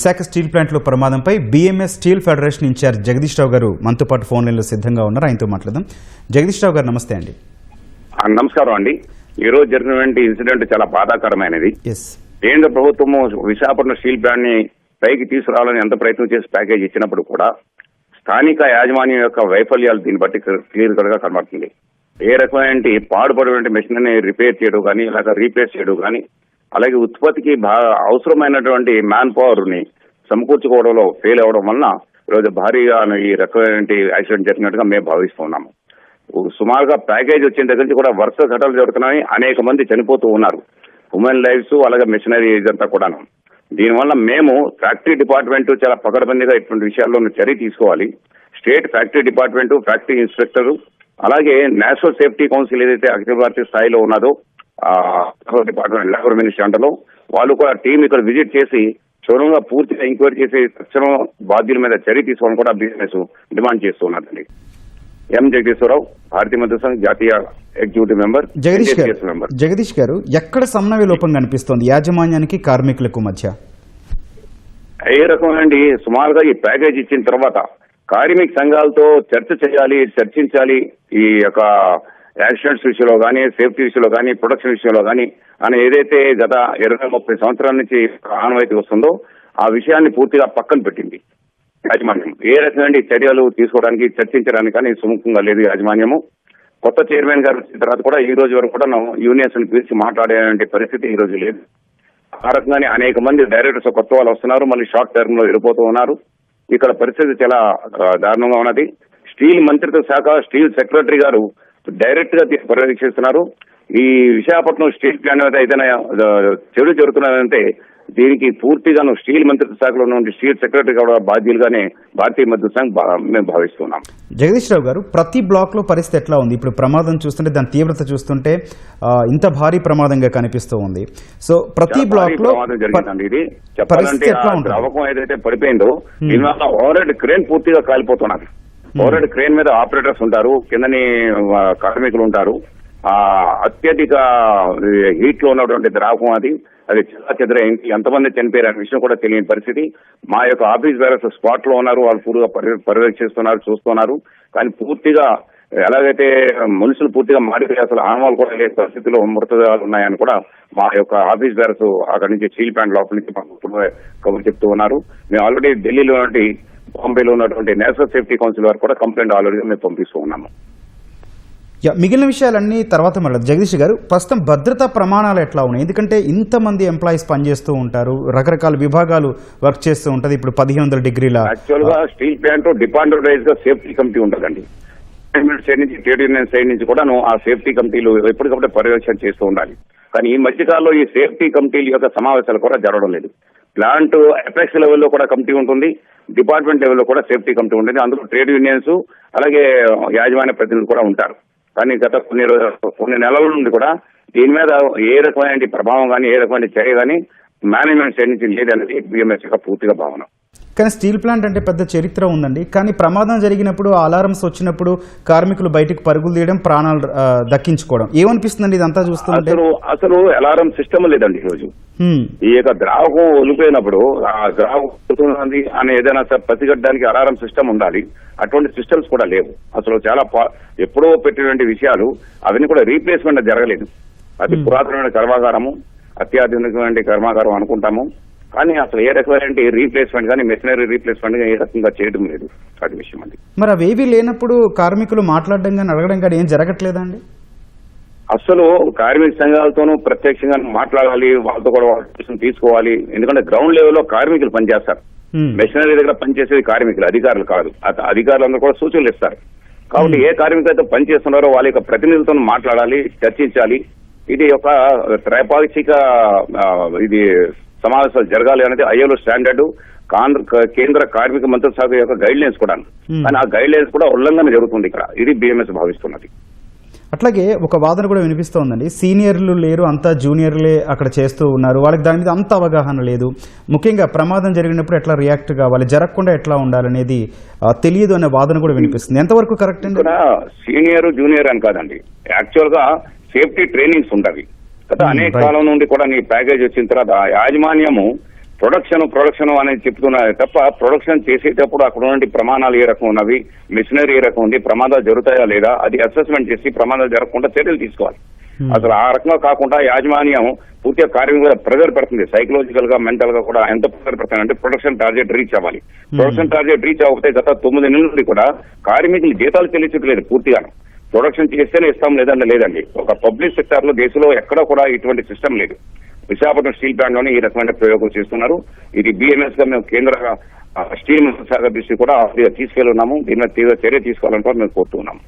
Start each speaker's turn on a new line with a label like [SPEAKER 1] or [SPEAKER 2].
[SPEAKER 1] Visakha steel ప్లాంట్లో ప్రమాదంపై BMS steel federation in charge Jagadish Rao గారు మనతో పాటు ఫోన్ లైన్లో సిద్ధంగా ఉన్నారు. ఆయనతో మాట్లాడదాం. జగదీష్ రావు గారు నమస్తే అండి.
[SPEAKER 2] నమస్కారం అండి. ఈ రోజు జరిగినటువంటి ఇన్సిడెంట్ చాలా బాధాకరమైనది. కేంద్ర ప్రభుత్వము విశాఖపట్నం స్టీల్ ప్లాంట్ ని పైకి తీసుకురావాలని ఎంత ప్రయత్నం చేసి ప్యాకేజ్ ఇచ్చినప్పుడు కూడా స్థానిక యాజమాన్యం యొక్క వైఫల్యాలు దీన్ని బట్టి క్లియర్ గా కనబడుతుంది. ఏ రకమైన పాడుపడిన మెషినరీ రిపేర్ చేయడం కానీ ఇలాగ రీప్లేస్ చేయడం కానీ అలాగే ఉత్పత్తికి అవసరమైనటువంటి మ్యాన్ పవర్ ని సమకూర్చుకోవడంలో ఫెయిల్ అవడం వలన ఈరోజు భారీగా ఈ రకమైన యాక్సిడెంట్ జరిగినట్టుగా మేము భావిస్తున్నాము. సుమారుగా ప్యాకేజ్ వచ్చిన దగ్గర నుంచి కూడా వరుస ఘటనలు జరుగుతున్నాయి. అనేక మంది చనిపోతూ ఉన్నారు. హ్యూమన్ లైఫ్స్ అలాగే మెషినరీ ఇదంతా కూడాను. దీనివల్ల మేము ఫ్యాక్టరీ డిపార్ట్మెంట్ చాలా పకడ్బందీగా ఇటువంటి విషయాల్లో చర్య తీసుకోవాలి. State factory department, factory inspector అలాగే నేషనల్ సేఫ్టీ కౌన్సిల్ ఏదైతే అఖిల భారతీయ స్థాయిలో ఉన్నదో డిపార్ట్మెంట్ లేబర్ మినిస్ట్రీ అంటలో వాళ్ళు కూడా టీం ఇక్కడ విజిట్ చేసి క్షుణ్ణంగా పూర్తిగా ఎంక్వైరీ చేసి తక్షణం బాధ్యుల మీద చర్య తీసుకోవాలని కూడా బిజినెస్ డిమాండ్ చేస్తున్నారండి. ఎం జగదీశ్వరరావు, భారతీయ మజ్దూర్ సంఘ్ జాతీయ ఎగ్జిక్యూటివ్ మెంబర్.
[SPEAKER 1] జగదీష్ గారు, ఎక్కడ సమన్వయ లోపం కనిపిస్తోంది యాజమాన్యానికి కార్మికులకు మధ్య?
[SPEAKER 2] ఏ రకమైన సుమారుగా ఈ ప్యాకేజ్ ఇచ్చిన తర్వాత కార్మిక సంఘాలతో చర్చించాలి ఈ యొక్క యాక్సిడెంట్స్ విషయంలో కానీ, సేఫ్టీ విషయంలో కానీ, ప్రొడక్షన్ విషయంలో కానీ అని ఏదైతే గత 20-30 సంవత్సరాల నుంచి ఆనవాయితీ వస్తుందో ఆ విషయాన్ని పూర్తిగా పక్కన పెట్టింది యాజమాన్యం. ఏ రకమైన చర్యలు తీసుకోవడానికి చర్చించడానికి కానీ సుముఖంగా లేదు యాజమాన్యము. కొత్త చైర్మన్ గారు వచ్చిన తర్వాత కూడా ఈ రోజు వరకు కూడా యూనియన్స్ పిలిచి మాట్లాడే పరిస్థితి ఈ రోజు లేదు. ఆ రకంగానే అనేక మంది డైరెక్టర్స్ కొత్త వాళ్ళు వస్తున్నారు, మళ్ళీ షార్ట్ టర్మ్ లో వెళ్ళిపోతూ ఉన్నారు. ఇక్కడ పరిస్థితి చాలా దారుణంగా ఉన్నది. స్టీల్ మంత్రిత్వ శాఖ స్టీల్ సెక్రటరీ గారు డైరెక్ట్ గా పర్యవేక్షిస్తున్నారు. ఈ విశాఖపట్నం స్టీల్ ప్లాంట్ మీద ఏదైనా చెడు జరుగుతున్నదంటే దీనికి పూర్తిగాను స్టీల్ మంత్రిత్వ శాఖలో ఉన్న స్టీల్ సెక్రటరీ కూడా బాధ్యులుగానే భారతీయ మజ్దూర్ సంఘ్ మేము భావిస్తున్నాం.
[SPEAKER 1] జగదీష్ రావు గారు, ప్రతి బ్లాక్ లో పరిస్థితి ఎట్లా ఉంది? ఇప్పుడు ప్రమాదం చూస్తుంటే దాని తీవ్రత చూస్తుంటే ఇంత భారీ ప్రమాదంగా కనిపిస్తూ ఉంది. సో ప్రతి బ్లాక్ లో
[SPEAKER 2] జరిగిందండి. ఇది చెప్పాలంటే ద్రవకం ఏదైతే పడిపోయిందో దీనివల్ల ఓవర్ హెడ్ క్రేన్ పూర్తిగా కాలిపోతున్నారు. ఓవర్ హెడ్ క్రేన్ మీద ఆపరేటర్స్ ఉంటారు, కిందని కార్మికులు ఉంటారు. అత్యధిక హీట్ లో ఉన్నటువంటి ద్రావకం అది చెదరై ఎంతమంది చనిపోయారనే విషయం కూడా తెలియని పరిస్థితి. మా యొక్క ఆఫీస్ బేరర్స్ స్పాట్ లో ఉన్నారు, వాళ్ళు పూర్తిగా పర్యవేక్షిస్తున్నారు, చూస్తున్నారు. కానీ పూర్తిగా ఎలాగైతే మనుషులు పూర్తిగా మారిపోయి అసలు ఆనవాళ్ళు కూడా లేని పరిస్థితిలో మృతదేహాలు ఉన్నాయని కూడా మా యొక్క ఆఫీస్ బేరర్స్ అక్కడి నుంచి స్టీల్ ప్లాంట్ లోపల నుంచి కబుర్లు చెప్తూ ఉన్నారు. మేము ఆల్రెడీ ఢిల్లీలో బాంబేలో ఉన్నటువంటి నేషనల్ సేఫ్టీ కౌన్సిల్ వారు కూడా కంప్లైంట్ ఆల్రెడీ మేము పంపిస్తూ ఉన్నాము.
[SPEAKER 1] మిగిలిన విషయాలన్నీ తర్వాత మాట్లాడదు. జగదీష్ గారు, ప్రస్తుతం భద్రతా ప్రమాణాలు ఎట్లా ఉన్నాయి? ఎందుకంటే ఇంతమంది ఎంప్లాయీస్ పనిచేస్తూ ఉంటారు, రకరకాల విభాగాలు వర్క్ చేస్తూ ఉంటుంది. ఇప్పుడు 1500 డిగ్రీల
[SPEAKER 2] యాక్చువల్ గా స్టీల్ ప్లాంట్ డిపార్ట్మెంట్ వైజ్ గా సేఫ్టీ కమిటీ ఉంటుందండి. గవర్నమెంట్ సైడ్ నుంచి, ట్రేడ్ యూనియన్ సైడ్ నుంచి కూడా ఆ సేఫ్టీ కమిటీలు ఎప్పటికప్పుడు పర్యవేక్షణ చేస్తూ ఉండాలి. కానీ ఈ మధ్యకాలంలో ఈ సేఫ్టీ కమిటీల యొక్క సమావేశాలు కూడా జరగడం లేదు. ప్లాంట్ ఎపెక్స్ లెవెల్లో కూడా కమిటీ ఉంటుంది, డిపార్ట్మెంట్ లెవెల్లో కూడా సేఫ్టీ కమిటీ ఉంటుంది. అందులో ట్రేడ్ యూనియన్స్ అలాగే యాజమాన్య ప్రతినిధులు కూడా ఉంటారు. కానీ గత కొన్ని నెలల నుండి కూడా దీని మీద ఏ రకమైన ప్రభావం కానీ, ఏ రకమైన చర్య కానీ మేనేజ్మెంట్ సైడ్ నుంచి లేదనేది బిఎంఎస్ యొక్క పూర్తిగా భావన.
[SPEAKER 1] కానీ స్టీల్ ప్లాంట్ అంటే పెద్ద చరిత్ర ఉందండి. కానీ ప్రమాదం జరిగినప్పుడు, అలారమ్స్ వచ్చినప్పుడు కార్మికులు బయటకు పరుగులు తీయడం, ప్రాణాలు దక్కించుకోవడం ఏమనిపిస్తుందండి ఇదంతా చూస్తుంటే?
[SPEAKER 2] అసలు అలారం సిస్టమ్ లేదండి. ఈరోజు ఈ యొక్క ద్రావకం ఒలిపోయినప్పుడు ఆ ద్రావకం అని ఏదైనా పసిగట్టడానికి అలారం సిస్టమ్ ఉండాలి. అటువంటి సిస్టమ్స్ కూడా లేవు. అసలు చాలా ఎప్పుడో పెట్టినటువంటి విషయాలు అవన్నీ కూడా రీప్లేస్మెంట్ జరగలేదు. అది పురాతనమైన కర్మాగారము, అత్యాధునికమైన కర్మాగారం అనుకుంటాము. కానీ అసలు ఏ రకమైన రీప్లేస్మెంట్ కానీ, మెషినరీ రీప్లేస్మెంట్ కానీ ఏ రకంగా చేయడం లేదు. అది విషయం అండి.
[SPEAKER 1] మరి అవేవి లేనప్పుడు కార్మికులు మాట్లాడడం కానీ, అడగడం కానీ ఏం జరగట్లేదండి?
[SPEAKER 2] అసలు కార్మిక సంఘాలతోనూ ప్రత్యక్షంగా మాట్లాడాలి, వాళ్ళతో కూడా తీసుకోవాలి. ఎందుకంటే గ్రౌండ్ లెవెల్లో కార్మికులు పనిచేస్తారు. మెషినరీ దగ్గర పనిచేసేది కార్మికులు, అధికారులు కాదు. అధికారులందరూ కూడా సూచనలు ఇస్తారు. కాబట్టి ఏ కార్మికులైతే పనిచేస్తున్నారో వాళ్ళ యొక్క ప్రతినిధులతో మాట్లాడాలి, చర్చించాలి. ఇది ఒక త్రైపాక్షిక సమావేశాలు జరగాలి అనేది ఐఎల్ఓ స్టాండర్డ్, కేంద్ర కార్మిక మంత్రిత్వ శాఖ యొక్క గైడ్ లైన్స్ కూడా. కానీ ఆ గైడ్ లైన్స్ కూడా ఉల్లంఘన జరుగుతుంది ఇక్కడ. ఇది బిఎంఎస్ భావిస్తున్నది.
[SPEAKER 1] అట్లాగే ఒక వాదన కూడా వినిపిస్తోందండి, సీనియర్లు లేరు, అంతా జూనియర్లే అక్కడ చేస్తూ ఉన్నారు, వాళ్ళకి దాని మీద అంత అవగాహన లేదు. ముఖ్యంగా ప్రమాదం జరిగినప్పుడు ఎట్లా రియాక్ట్ కావాలి, జరగకుండా ఎట్లా ఉండాలనేది తెలియదు అనే వాదన కూడా వినిపిస్తుంది. ఎంతవరకు కరెక్ట్ అండి?
[SPEAKER 2] సీనియర్ జూనియర్ అని కాదండి, యాక్చువల్ గా సేఫ్టీ ట్రైనింగ్స్ ఉంటాయి కదా. అనేక కాలం నుండి కూడా నీ ప్యాకేజ్ వచ్చిన తర్వాత యాజమాన్యము ప్రొడక్షన్ అనేది చెప్తున్నారు తప్ప ప్రొడక్షన్ చేసేటప్పుడు అక్కడ ఉన్న ప్రమాణాలు ఏ రకం ఉన్నవి, మిషనరీ ఏ రకం ఉంది, ప్రమాదాలు జరుగుతాయా లేదా అది అసెస్మెంట్ చేసి ప్రమాదాలు జరగకుండా చర్యలు తీసుకోవాలి. అసలు ఆ రకంగా కాకుండా యాజమాన్యం పూర్తిగా కార్మికుల ప్రెజర్ పెడుతుంది, సైకలాజికల్ గా మెంటల్ గా కూడా ఎంత ప్రెజర్ పెడుతుంది అంటే ప్రొడక్షన్ టార్గెట్ రీచ్ అవ్వాలి. ప్రొడక్షన్ టార్గెట్ రీచ్ అవ్వకపోతే గత 9 నెలల నుండి కూడా కార్మికులు జీతాలు చెల్లించట్లేదు పూర్తిగా. ప్రొడక్షన్ చేస్తేనే ఇస్తాం లేదండి. ఒక పబ్లిక్ సెక్టార్ లో దేశంలో ఎక్కడా కూడా ఇటువంటి సిస్టమ్ లేదు. విశాఖపట్నం స్టీల్ ప్లాంట్ లోనే ఈ రకమైన ప్రయోగం చేస్తున్నారు. ఇది బిఎంఎస్ గా మేము కేంద్ర స్టీల్ శాఖ దృష్టి కూడా తీసుకెళ్లి ఉన్నాము. దీని మీద తీవ్ర చర్య తీసుకోవాలని కూడా మేము కోరుతున్నాము.